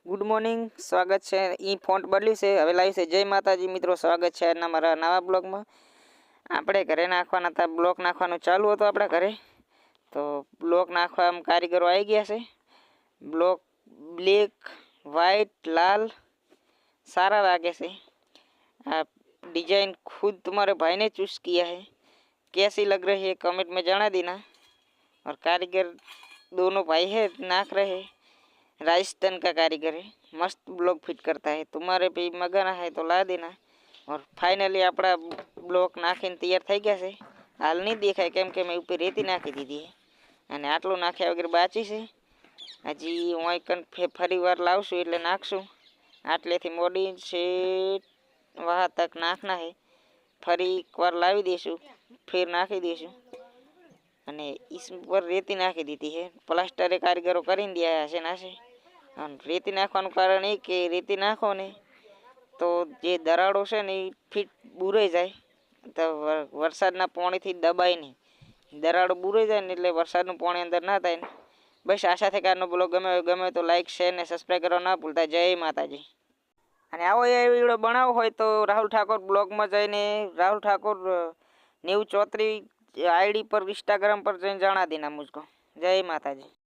Good morning, સ્વાગત છે। ઈ font બદલ્યું છે, હવે લાવ્યું છે। જય માતાજી મિત્રો, સ્વાગત છે આજના મારા નવા બ્લોગમાં। આપણે ઘરે નાખવાના હતા, બ્લોક નાખવાનું ચાલુ હતું આપણે ઘરે, તો બ્લોક નાખવા કારીગરો આવી ગયા છે। બ્લોક બ્લેક, वाइट, लाल सारा लागे से। आप डिजाइन खुद तुम्हारे भाई ने चूज किया है, कैसी लग रही है कमेंट में जाना देना। और कारीगर दोनों भाई है, नाक रहे, राजस्थान का कारीगर है, मस्त ब्लॉक फिट करता है। तुम्हारे भी मंगाना है तो ला देना। और फाइनली अपना ब्लॉक नाखीने तैयार થઈ ગયા છે। હાલ નહીં દેખાય કેમ કે મેં ઉપર રેતી નાખી દીધી છે અને આટલું નાખ્યા વગર બાકી છે। હજી હું કન ફરી વાર લાવશું એટલે નાખશું। આટલેથી મોડી છે વહાં તક નાખના है, ફરી એકવાર લાવી દઈશું, ફેર નાખી દઈશું। અને इस पर रेती નાખી દીધી है, પ્લાસ્ટર એ કારીગરો કરીને દિયા હશે નાશે। અને રેતી નાખવાનું કારણ એ કે રેતી નાખો ને તો જે દરાડો છે ને એ ફીટ બુરાઈ જાય, તો વરસાદના પાણીથી દબાય નહીં, દરાડો બુરાઈ જાય ને એટલે વરસાદનું પાણી અંદર ના થાય ને। બસ આશા છે કે આજનો બ્લોગ ગમે તો લાઈક શેર ને સબસ્ક્રાઈબ કરવા ના ભૂલતા। જય માતાજી। અને આવો એ વિડીયો બનાવવો હોય તો રાહુલ ઠાકોર બ્લોગમાં જઈને રાહુલ ઠાકોર 934 आईडी पर इंस्टाग्राम पर जैन जाना देना मुझको। जय माता जी।